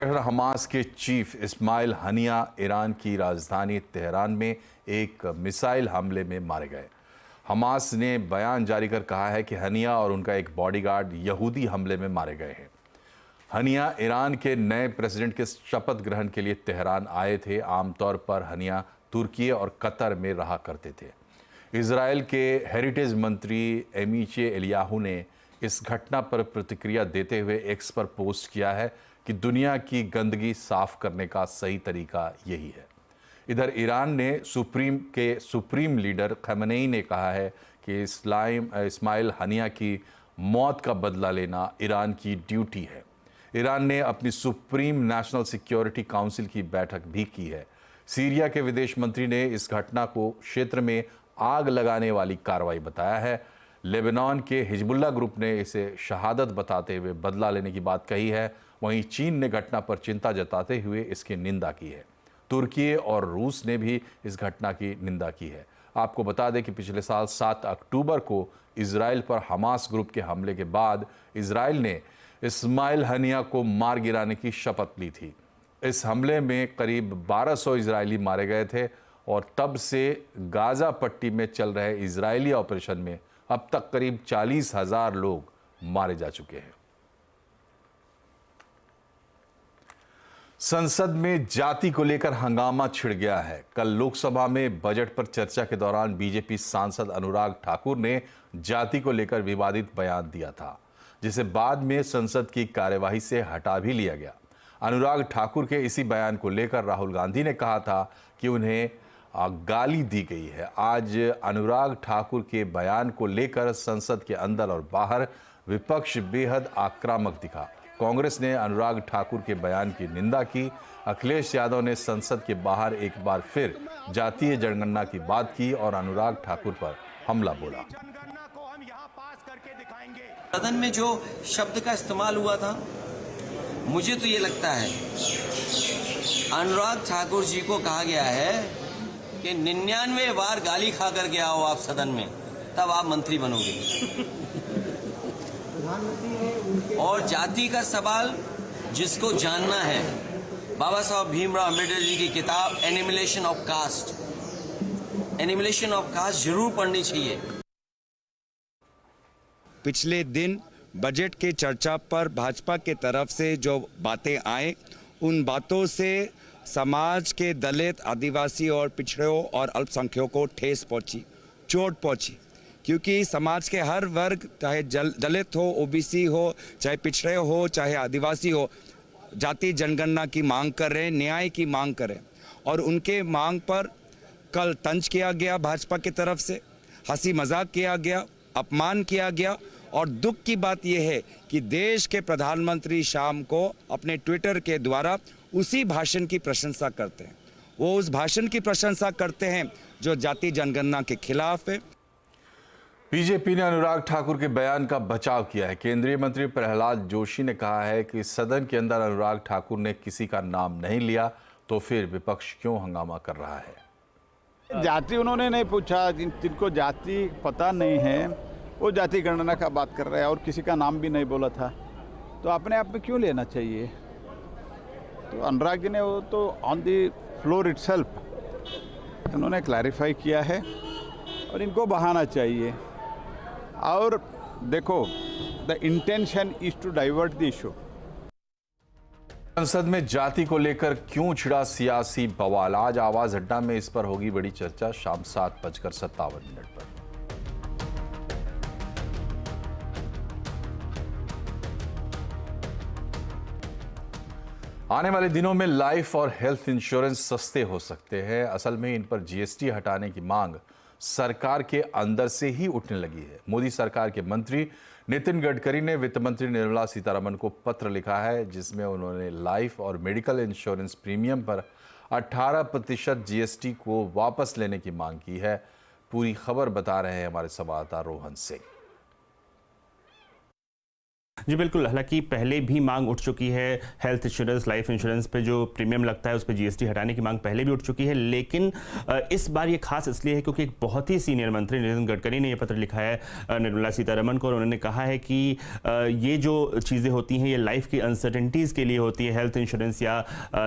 Hamas के chief Ismail Haniyeh Iran की राजधानी तेहरान में एक मिसाइल हमले में मारे गए। हमास ने बयान जारी कर कहा है कि हनिया और उनका एक बॉडीगार्ड यहूदी हमले में मारे गए हैं। हनिया ईरान के नए प्रेसिडेंट के शपथ ग्रहण के लिए तेहरान आए थे। आमतौर पर हनिया तुर्की और कतर में रहा करते थे। इजराइल के हेरिटेज मंत्री एमीचे एलियाहू ने इस घटना पर प्रतिक्रिया देते हुए एक्स पर पोस्ट किया है कि दुनिया की गंदगी साफ करने का सही तरीका यही है। इधर ईरान ने सुप्रीम लीडर खमेनेई ने कहा है कि इस्माइल हनिया की मौत का बदला लेना ईरान की ड्यूटी है। ईरान ने अपनी सुप्रीम नेशनल सिक्योरिटी काउंसिल की बैठक भी की है। सीरिया के विदेश मंत्री ने इस घटना को क्षेत्र में आग लगाने वाली कार्रवाई बताया है। लेबनान के हिजबुल्लाह ग्रुप ने इसे शहादत बताते हुए बदला लेने की बात कही है। वहीं चीन ने घटना पर चिंता जताते हुए इसकी निंदा की है। तुर्की और रूस ने भी इस घटना की निंदा की है। आपको बता दें कि पिछले साल 7 अक्टूबर को इजराइल पर हमास ग्रुप के हमले के बाद इजराइल ने इस्माइल हनिया को मार गिराने की शपथ ली थी। इस हमले में करीब 1200 इजरायली मारे गए थे और तब से गाजा पट्टी में चल रहे इजरायली ऑपरेशन में अब तक करीब 40,000 लोग मारे जा चुके हैं। संसद में जाति को लेकर हंगामा छिड़ गया है। कल लोकसभा में बजट पर चर्चा के दौरान बीजेपी सांसद अनुराग ठाकुर ने जाति को लेकर विवादित बयान दिया था, जिसे बाद में संसद की कार्यवाही से हटा भी लिया गया। अनुराग ठाकुर के इसी बयान को लेकर राहुल गांधी ने कहा था कि उन्हें गाली दी गई है। आज अनुराग ठाकुर के बयान को लेकर संसद के अंदर और बाहर विपक्ष बेहद आक्रामक दिखा। कांग्रेस ने अनुराग ठाकुर के बयान की निंदा की। अखिलेश यादव ने संसद के बाहर एक बार फिर जातीय जनगणना की बात की और अनुराग ठाकुर पर हमला बोला। सदन में जो शब्द का इस्तेमाल हुआ था, मुझे तो ये लगता है अनुराग ठाकुर जी को कहा गया है कि 99 बार गाली खा करके आओ आप सदन में, तब आप मंत्री बनोगे। और जाति का सवाल जिसको जानना है, बाबा साहब भीमराव अम्बेडकर जी की किताब एनिमिलेशन ऑफ कास्ट जरूर पढ़नी चाहिए। पिछले दिन बजट के चर्चा पर भाजपा के तरफ से जो बातें आए, उन बातों से समाज के दलित, आदिवासी और पिछड़ों और अल्पसंख्यकों को ठेस पहुंची, चोट पहुंची, क्योंकि समाज के हर वर्ग, चाहे दलित हो, ओबीसी हो, चाहे पिछड़े हो, चाहे आदिवासी हो, जाति जनगणना की मांग कर रहे हैं, न्याय की मांग कर रहे हैं। और उनके मांग पर कल तंज किया गया, भाजपा की तरफ से हंसी मजाक किया गया, अपमान किया गया। और दुख की बात यह है कि देश के प्रधानमंत्री शाम को अपने ट्विटर के द्वारा उसी भाषण की प्रशंसा करते हैं। वो उस भाषण की प्रशंसा करते हैं जो जाति जनगणना के खिलाफ है। बीजेपी ने अनुराग ठाकुर के बयान का बचाव किया है। केंद्रीय मंत्री प्रहलाद जोशी ने कहा है कि सदन के अंदर अनुराग ठाकुर ने किसी का नाम नहीं लिया, तो फिर विपक्ष क्यों हंगामा कर रहा है। जाति उन्होंने नहीं पूछा, जिनको जाति पता नहीं है वो जाति गणना का बात कर रहे हैं और किसी का नाम भी नहीं बोला था, तो अपने आप में क्यों लेना चाहिए। तो अनुराग जी ने वो तो ऑन दी फ्लोर इटसेल्फ उन्होंने क्लैरिफाई किया है और इनको बहाना चाहिए। और देखो, the intention is to divert the issue. संसद में जाति को लेकर क्यों छिड़ा सियासी बवाल, आज आवाज अड्डा में इस पर होगी बड़ी चर्चा। शाम 7:57 पर। आने वाले दिनों में लाइफ और हेल्थ इंश्योरेंस सस्ते हो सकते हैं। असल में इन पर जीएसटी हटाने की मांग सरकार के अंदर से ही उठने लगी है। मोदी सरकार के मंत्री नितिन गडकरी ने वित्त मंत्री निर्मला सीतारमण को पत्र लिखा है, जिसमें उन्होंने लाइफ और मेडिकल इंश्योरेंस प्रीमियम पर 18% जीएसटी को वापस लेने की मांग की है। पूरी खबर बता रहे हैं हमारे संवाददाता रोहन सिंह। जी बिल्कुल, हालांकि पहले भी मांग उठ चुकी है हेल्थ इंश्योरेंस, लाइफ इंश्योरेंस पे जो प्रीमियम लगता है उस पे जीएसटी हटाने की मांग पहले भी उठ चुकी है, लेकिन इस बार ये खास इसलिए है क्योंकि एक बहुत ही सीनियर मंत्री नितिन गडकरी ने ये पत्र लिखा है निर्मला सीतारमण को, और उन्होंने कहा है कि ये जो चीज़ें होती हैं ये लाइफ की अनसर्टेनिटीज़ के लिए होती है, हेल्थ इंश्योरेंस या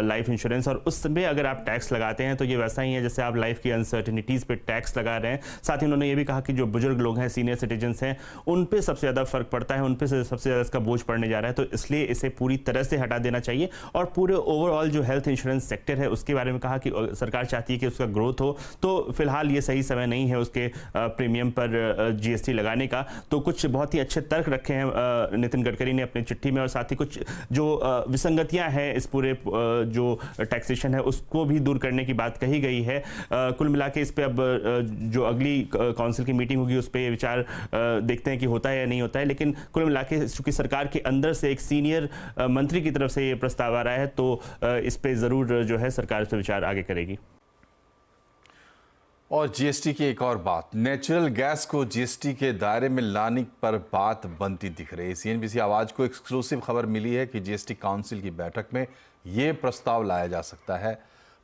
लाइफ इंश्योरेंस, और उसमें अगर आप टैक्स लगाते हैं तो ये वैसा ही है जैसे आप लाइफ की अनसर्टेनिटीज़ पे टैक्स लगा रहे हैं। साथ ही उन्होंने ये भी कहा कि जो बुजुर्ग लोग हैं, सीनियर सिटीजन्स हैं, उन पर सबसे ज़्यादा फर्क पड़ता है, उन पर सबसे ज़्यादा इसका बोझ पड़ने जा रहा है, तो इसलिए इसे पूरी तरह से हटा देना चाहिए। और पूरे ओवरऑल जो हेल्थ इंश्योरेंस सेक्टर है उसके बारे में कहा कि सरकार चाहती है कि उसका ग्रोथ हो, तो फिलहाल ये सही समय नहीं है उसके प्रीमियम पर जीएसटी लगाने का। तो कुछ बहुत ही अच्छे तर्क रखे हैं नितिन गडकरी ने अपनी चिट्ठी में, और साथ ही कुछ जो विसंगतियां हैं इस पूरे जो टैक्सेशन है उसको भी दूर करने की बात कही गई है। कुल मिला के इस पे अब जो अगली काउंसिल की मीटिंग होगी उस पर विचार देखते हैं कि होता है या नहीं होता है, लेकिन कुल मिला के चूंकि सरकार के अंदर से एक सीनियर मंत्री की तरफ से ये प्रस्ताव आ रहा है तो इस पे जरूर जो है सरकार इस पे विचार आगे करेगी। और जीएसटी की एक और बात, नेचुरल गैस को जीएसटी के दायरे में लाने पर बात बनती दिख रही है। सीएनबीसी आवाज को एक्सक्लूसिव खबर मिली है कि जीएसटी काउंसिल की बैठक में ये प्रस्ताव लाया जा सकता है।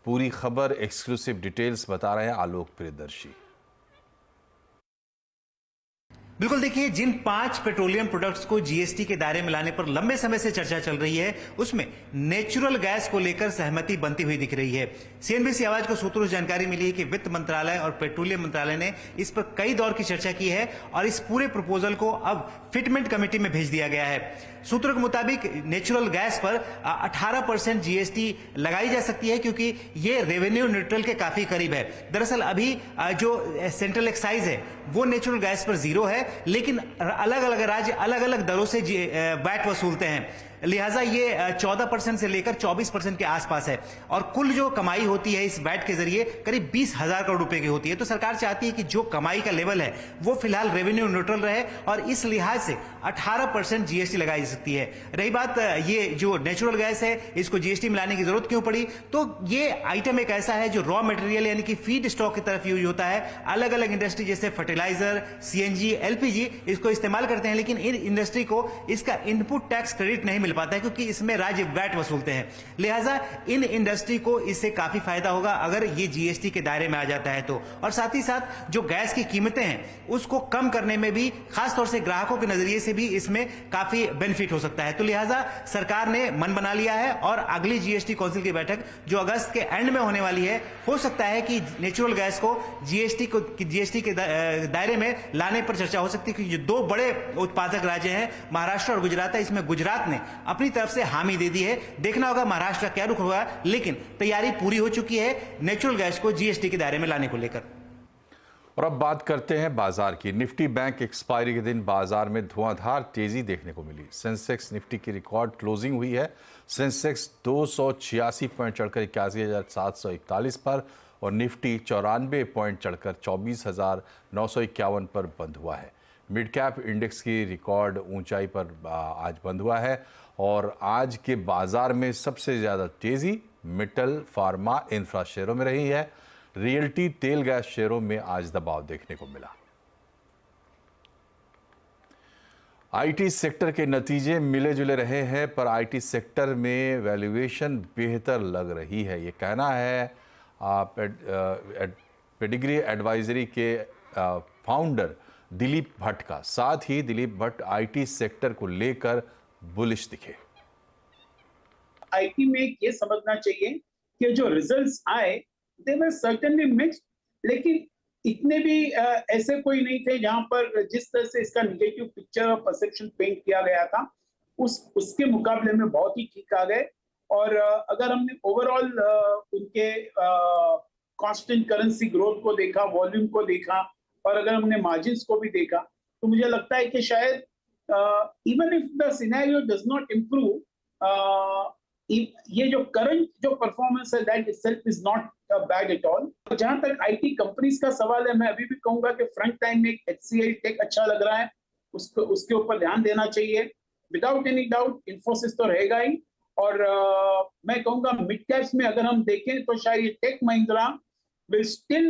पूरी खबर एक्सक्लूसिव डिटेल्स बता रहे हैं आलोक प्रियदर्शी। बिल्कुल, देखिए, जिन 5 पेट्रोलियम प्रोडक्ट्स को जीएसटी के दायरे में लाने पर लंबे समय से चर्चा चल रही है उसमें नेचुरल गैस को लेकर सहमति बनती हुई दिख रही है। सीएनबीसी आवाज को सूत्रों से जानकारी मिली है कि वित्त मंत्रालय और पेट्रोलियम मंत्रालय ने इस पर कई दौर की चर्चा की है और इस पूरे प्रपोजल को अब फिटमेंट कमेटी में भेज दिया गया है। सूत्रों के मुताबिक नेचुरल गैस पर 18% जीएसटी लगाई जा सकती है क्योंकि ये रेवेन्यू न्यूट्रल के काफी करीब है। दरअसल अभी जो सेंट्रल एक्साइज है वो नेचुरल गैस पर 0 है, लेकिन अलग अलग राज्य अलग अलग दरों से वैट वसूलते हैं, लिहाजा ये 14% से लेकर 24% के आसपास है और कुल जो कमाई होती है इस वैट के जरिए करीब 20,000 करोड़ रुपए की होती है। तो सरकार चाहती है कि जो कमाई का लेवल है वो फिलहाल रेवेन्यू न्यूट्रल रहे और इस लिहाज से 18% जीएसटी लगाई जा सकती है। रही बात ये जो नेचुरल गैस है इसको जीएसटी में लाने की जरूरत क्यों पड़ी, तो ये आइटम एक ऐसा है जो रॉ मटेरियल यानी कि फीड स्टॉक की तरफ यूज होता है। अलग अलग इंडस्ट्री जैसे फर्टिलाइजर, सीएनजी, एलपीजी इसको इस्तेमाल करते हैं, लेकिन इन इंडस्ट्री को इसका इनपुट टैक्स क्रेडिट नहीं मिल पाता है क्योंकि इसमें राज्य वैट वसूलते हैं। लिहाजा इन इंडस्ट्री को इससे काफी फायदा होगा अगर ये जीएसटी के दायरे में आ जाता है तो। और साथ ही साथ जो गैस की कीमतें हैं उसको कम करने में भी, खासतौर से ग्राहकों के नजरिए से भी इसमें काफी बेनिफिट हो सकता है। तो लिहाजा सरकार ने मन बना लिया है और अगली जीएसटी काउंसिल की बैठक जो अगस्त के एंड में होने वाली है, हो सकता है कि नेचुरल गैस को जीएसटी के दायरे में लाने पर चर्चा हो सकती है क्योंकि जो 2 बड़े उत्पादक राज्य हैं महाराष्ट्र और गुजरात है, इसमें गुजरात ने अपनी तरफ से हामी दे दी है। देखना होगा महाराष्ट्र का क्या रुख होगा, लेकिन तैयारी पूरी हो चुकी है नेचुरल गैस को जीएसटी के दायरे में लाने को लेकर। और अब बात करते हैं बाजार की। निफ्टी बैंक एक्सपायरी के दिन बाजार में धुआंधार तेजी देखने को मिली। सेंसेक्स निफ्टी की रिकॉर्ड क्लोजिंग हुई है। सेंसेक्स 286 पॉइंट चढ़कर 81,741 पर और निफ्टी 94 पॉइंट चढ़कर 24,951 पर बंद हुआ है। मिड कैप इंडेक्स की रिकॉर्ड ऊंचाई पर आज बंद हुआ है और आज के बाजार में सबसे ज़्यादा तेज़ी मेटल, फार्मा, इंफ्रा शेयरों में रही है। रियल्टी, तेल गैस शेयरों में आज दबाव देखने को मिला। आईटी सेक्टर के नतीजे मिले जुले रहे हैं पर आईटी सेक्टर में वैल्यूएशन बेहतर लग रही है, ये कहना है पेडिग्री एडवाइजरी के फाउंडर दिलीप भट्ट का। साथ ही दिलीप भट्ट आईटी सेक्टर को लेकर बुलिश दिखे। आईटी में ये समझना चाहिए कि जो रिजल्ट्स आए दे वर सर्टेनली मिक्स्ड, लेकिन इतने भी ऐसे कोई नहीं थे जहां पर जिस तरह से इसका नेगेटिव पिक्चर और परसेप्शन पेंट किया गया था उसके मुकाबले में बहुत ही ठीक आ गए। और अगर हमने ओवरऑल उनके कांस्टेंट करेंसी ग्रोथ को देखा, वॉल्यूम को देखा और अगर हमने मार्जिन्स को भी देखा तो मुझे लगता है कि शायद even if the scenario does not improve, ये जो करंट जो परफॉर्मेंस है that itself is not bad at all. जहां तक आईटी कंपनीज का सवाल है, मैं अभी भी कहूंगा कि फ्रंट टाइम में HCL टेक अच्छा लग रहा है, उसके ऊपर ध्यान देना चाहिए। विदाउट एनी डाउट इन्फोसिस तो रहेगा ही। और मैं कहूंगा मिड कैप्स में अगर हम देखें तो शायद ये Tech Mahindra will still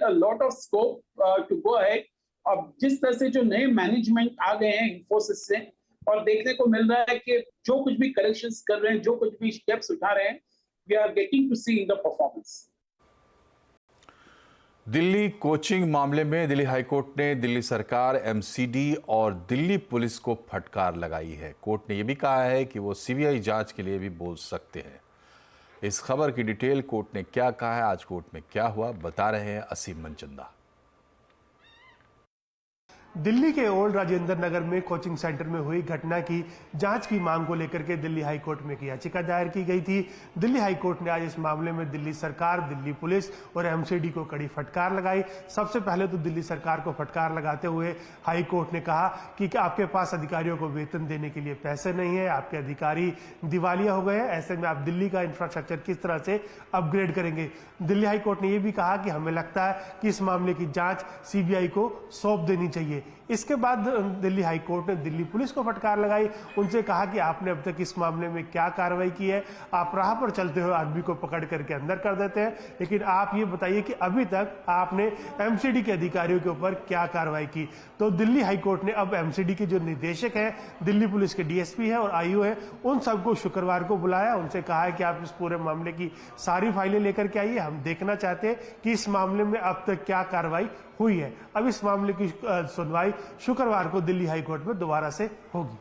a lot of scope to go ahead। अब जिस तरह से जो नए मैनेजमेंट आ गए हैं इन्फोसिस से, और देखने को मिल रहा है कि जो कुछ भी करेक्शंस कर रहे हैं, जो कुछ भी स्टेप्स उठा रहे हैं, we are getting to see in the performance. Delhi coaching मामले में दिल्ली हाईकोर्ट ने दिल्ली सरकार, एमसीडी और दिल्ली पुलिस को फटकार लगाई है। कोर्ट ने यह भी कहा है कि वो सीबीआई जांच के लिए भी बोल सकते हैं। इस खबर की डिटेल कोर्ट ने क्या कहा है, आज कोर्ट में क्या हुआ, बता रहे हैं असीम मनचंदा। दिल्ली के ओल्ड राजेंद्र नगर में कोचिंग सेंटर में हुई घटना की जांच की मांग को लेकर के दिल्ली हाईकोर्ट में की याचिका दायर की गई थी। दिल्ली हाईकोर्ट ने आज इस मामले में दिल्ली सरकार, दिल्ली पुलिस और एमसीडी को कड़ी फटकार लगाई। सबसे पहले तो दिल्ली सरकार को फटकार लगाते हुए हाईकोर्ट ने कहा कि आपके पास अधिकारियों को वेतन देने के लिए पैसे नहीं है, आपके अधिकारी दिवालिया हो गए हैं, ऐसे में आप दिल्ली का इंफ्रास्ट्रक्चर किस तरह से अपग्रेड करेंगे। दिल्ली हाईकोर्ट ने यह भी कहा कि हमें लगता है कि इस मामले की जांच सीबीआई को सौंप देनी चाहिए। इसके बाद दिल्ली हाईकोर्ट ने दिल्ली पुलिस को फटकार लगाई, उनसे कहा कि आपने अब तक इस मामले में क्या कार्रवाई की है। आप राह पर चलते हुए आदमी को पकड़ करके अंदर कर देते हैं, लेकिन आप ये बताइए कि अभी तक आपने एमसीडी के अधिकारियों के ऊपर क्या कार्रवाई की। तो दिल्ली हाईकोर्ट ने अब एमसीडी के जो निदेशक हैं, दिल्ली पुलिस के डीएसपी हैं और आईओ हैं, उन सबको शुक्रवार को बुलाया। उनसे कहा है कि आप इस पूरे मामले की सारी फाइलें लेकर के आइए, हम देखना चाहते हैं कि इस मामले में अब तक क्या कार्रवाई हुई है। अब इस मामले की सुनवाई शुक्रवार को दिल्ली हाईकोर्ट में दोबारा से होगी।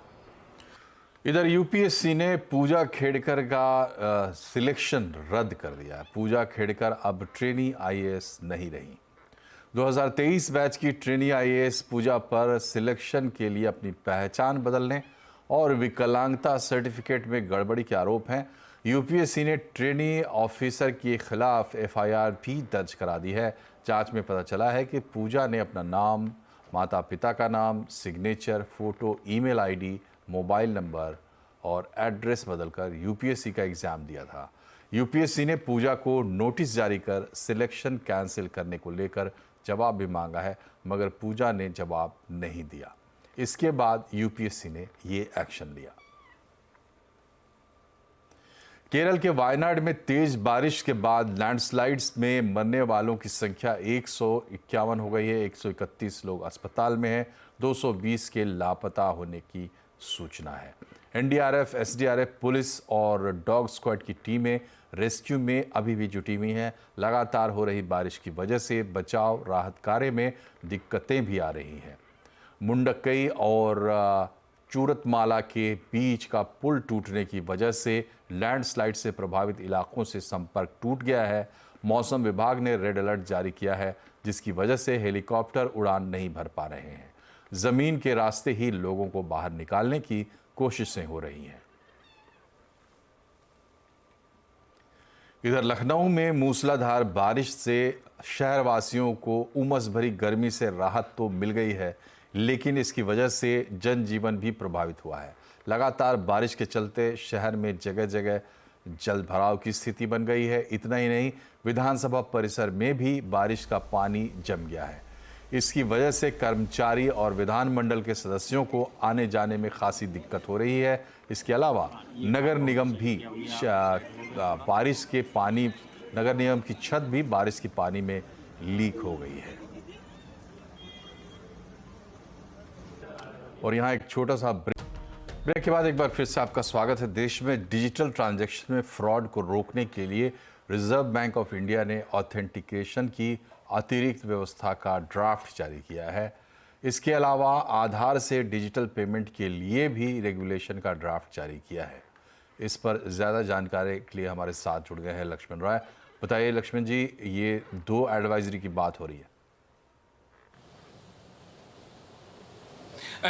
इधर यूपीएससी ने पूजा खेड़कर का सिलेक्शन रद्द कर दिया है। पूजा खेड़कर अब ट्रेनी आईएएस नहीं रही। 2023 बैच की ट्रेनी आईएएस पूजा पर सिलेक्शन के लिए अपनी पहचान बदलने और विकलांगता सर्टिफिकेट में गड़बड़ी के आरोप हैं। यूपीएससी ने ट्रेनी ऑफिसर के खिलाफ एफआईआर भी दर्ज करा दी है। जांच में पता चला है कि पूजा ने अपना नाम, माता पिता का नाम, signature, photo, email ID, mobile number और एड्रेस बदलकर यूपीएससी का एग्ज़ाम दिया था। यूपीएससी ने पूजा को नोटिस जारी कर सिलेक्शन कैंसिल करने को लेकर जवाब भी मांगा है, मगर पूजा ने जवाब नहीं दिया। इसके बाद यूपीएससी ने ये एक्शन लिया। केरल के वायनाड में तेज बारिश के बाद लैंडस्लाइड्स में मरने वालों की संख्या 151 हो गई है। 131 लोग अस्पताल में हैं। 220 के लापता होने की सूचना है। एनडीआरएफ, एसडीआरएफ, पुलिस और डॉग स्क्वाड की टीमें रेस्क्यू में अभी भी जुटी हुई हैं। लगातार हो रही बारिश की वजह से बचाव राहत कार्य में दिक्कतें भी आ रही हैं। मुंडकई और चूरतमाला के बीच का पुल टूटने की वजह से लैंडस्लाइड से प्रभावित इलाकों से संपर्क टूट गया है। मौसम विभाग ने रेड अलर्ट जारी किया है, जिसकी वजह से हेलीकॉप्टर उड़ान नहीं भर पा रहे हैं। जमीन के रास्ते ही लोगों को बाहर निकालने की कोशिशें हो रही हैं। इधर लखनऊ में मूसलाधार बारिश से शहरवासियों को उमस भरी गर्मी से राहत तो मिल गई है, लेकिन इसकी वजह से जनजीवन भी प्रभावित हुआ है। लगातार बारिश के चलते शहर में जगह जगह जल भराव की स्थिति बन गई है। इतना ही नहीं, विधानसभा परिसर में भी बारिश का पानी जम गया है। इसकी वजह से कर्मचारी और विधानमंडल के सदस्यों को आने जाने में खासी दिक्कत हो रही है। इसके अलावा नगर निगम भी बारिश के पानी, नगर निगम की छत भी बारिश के पानी में लीक हो गई है। और यहाँ एक छोटा सा ब्रेक के बाद एक बार फिर से आपका स्वागत है। देश में डिजिटल ट्रांजैक्शन में फ्रॉड को रोकने के लिए रिजर्व बैंक ऑफ इंडिया ने ऑथेंटिकेशन की अतिरिक्त व्यवस्था का ड्राफ्ट जारी किया है। इसके अलावा आधार से डिजिटल पेमेंट के लिए भी रेगुलेशन का ड्राफ्ट जारी किया है। इस पर ज़्यादा जानकारी के लिए हमारे साथ जुड़ गए हैं लक्ष्मण राय। बताइए लक्ष्मण जी, ये 2 एडवाइजरी की बात हो रही है।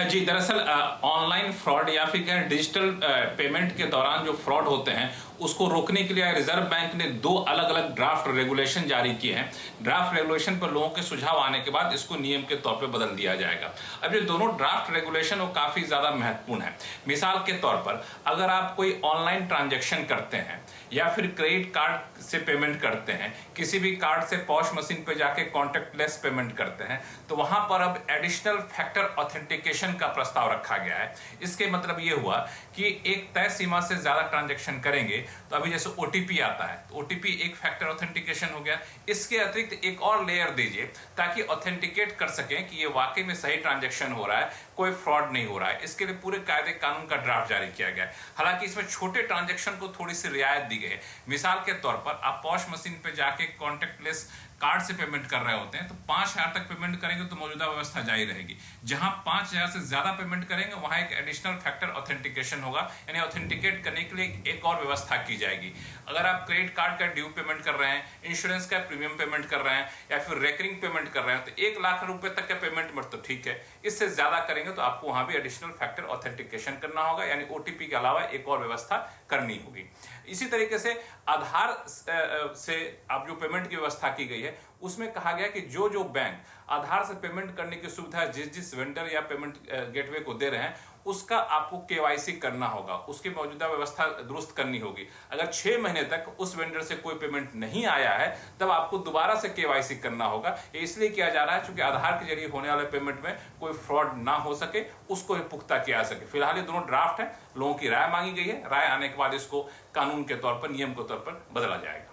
जी, दरअसल ऑनलाइन फ्रॉड या फिर क्या डिजिटल पेमेंट के दौरान जो फ्रॉड होते हैं उसको रोकने के लिए रिजर्व बैंक ने 2 अलग अलग ड्राफ्ट रेगुलेशन जारी किए हैं। ड्राफ्ट रेगुलेशन पर लोगों के सुझाव आने के बाद इसको नियम के तौर पे बदल दिया जाएगा। अब ये दोनों ड्राफ्ट रेगुलेशन वो काफी ज्यादा महत्वपूर्ण है। मिसाल के तौर पर अगर आप कोई ऑनलाइन ट्रांजेक्शन करते हैं या फिर क्रेडिट कार्ड से पेमेंट करते हैं, किसी भी कार्ड से पॉश मशीन पे जाके कॉन्टेक्टलेस पेमेंट करते हैं, तो वहां पर अब एडिशनल फैक्टर ऑथेंटिकेशन का प्रस्ताव रखा गया है। इसके मतलब ये हुआ कि एक तय सीमा से ज्यादा ट्रांजैक्शन करेंगे तो अभी जैसे OTP आता है, तो OTP एक फैक्टर ऑथेंटिकेशन हो गया। इसके अतिरिक्त एक और लेयर दीजिए ताकि ऑथेंटिकेट कर सकें कि ये वाकई में सही ट्रांजैक्शन हो रहा है, कोई फ्रॉड नहीं हो रहा है। इसके लिए पूरे कायदे कानून का ड्राफ्ट जारी किया गया है। हालांकि इसमें छोटे ट्रांजैक्शन को थोड़ी सी रियायत दी गई है। मिसाल के तौर पर आप पॉश मशीन पे जाके कॉन्टेक्टलेस कार्ड से पेमेंट कर रहे होते हैं तो 5,000 तक पेमेंट करेंगे तो मौजूदा व्यवस्था जारी रहेगी। जहां 5,000 से ज्यादा पेमेंट करेंगे वहां एक एडिशनल फैक्टर ऑथेंटिकेशन होगा, यानी ऑथेंटिकेट करने के लिए एक और व्यवस्था की जाएगी। अगर आप क्रेडिट कार्ड का ड्यू पेमेंट कर रहे हैं, इंश्योरेंस का प्रीमियम पेमेंट कर रहे हैं या फिर रेकरिंग पेमेंट कर रहे हैं तो 1 लाख रुपए तक का पेमेंट मत तो ठीक है, इससे ज्यादा करेंगे तो आपको वहां भी एडिशनल फैक्टर ऑथेंटिकेशन करना होगा, यानी OTP के अलावा एक और व्यवस्था करनी होगी। इसी तरीके से आधार से आप जो पेमेंट की व्यवस्था की गई है उसमें कहा गया कि जो जो बैंक आधार से पेमेंट करने की सुविधा जिस वेंडर या पेमेंट गेटवे को दे रहे हैं उसका आपको KYC करना होगा, उसकी मौजूदा व्यवस्था दुरुस्त करनी होगी। अगर 6 महीने तक उस वेंडर से कोई पेमेंट नहीं आया है तब आपको दोबारा से KYC करना होगा। ये इसलिए किया जा रहा है क्योंकि आधार के जरिए होने वाले पेमेंट में कोई फ्रॉड ना हो सके, उसको पुख्ता किया जा सके। फिलहाल ये दोनों ड्राफ्ट है, लोगों की राय मांगी गई है, राय आने के बाद इसको कानून के तौर पर, नियम के तौर पर बदला जाएगा।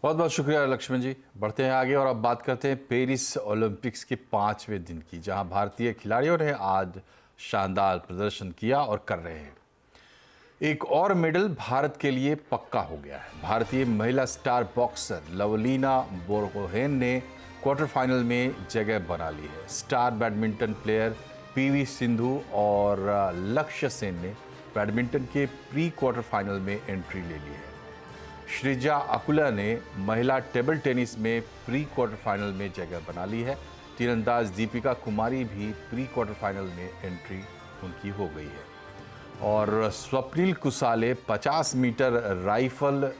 बहुत बहुत शुक्रिया लक्ष्मण जी। बढ़ते हैं आगे और अब बात करते हैं पेरिस ओलंपिक्स के 5वें दिन की, जहां भारतीय खिलाड़ियों ने आज शानदार प्रदर्शन किया और कर रहे हैं। एक और मेडल भारत के लिए पक्का हो गया है। भारतीय महिला स्टार बॉक्सर लवलीना बोरगोहेन ने क्वार्टर फाइनल में जगह बना ली है। Star badminton player PV Sindhu और लक्ष्य सेन ने बैडमिंटन के प्री क्वार्टर फाइनल में एंट्री ले ली है। श्रीजा अकुला ने महिला टेबल टेनिस में प्री क्वार्टर फाइनल में जगह बना ली है। तीरंदाज दीपिका कुमारी भी प्री क्वार्टर फाइनल में एंट्री उनकी हो गई है। और Swapnil Kusale 50 metre rifle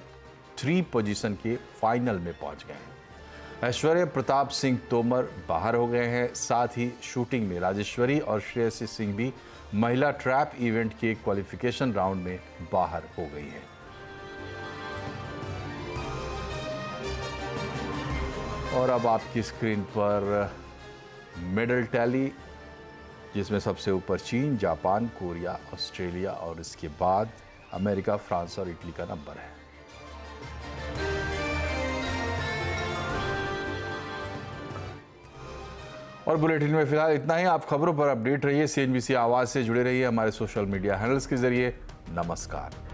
3 position के फाइनल में पहुंच गए हैं। ऐश्वर्य प्रताप सिंह तोमर बाहर हो गए हैं। साथ ही शूटिंग में राजेश्वरी और श्रेयसी सिंह भी महिला ट्रैप इवेंट के क्वालिफिकेशन राउंड में बाहर हो गई हैं। और अब आपकी स्क्रीन पर मेडल टैली, जिसमें सबसे ऊपर चीन, जापान, कोरिया, ऑस्ट्रेलिया और इसके बाद अमेरिका, फ्रांस और इटली का नंबर है। और बुलेटिन में फिलहाल इतना ही। आप खबरों पर अपडेट रहिए, CNBC आवाज से जुड़े रहिए हमारे सोशल मीडिया हैंडल्स के जरिए। नमस्कार।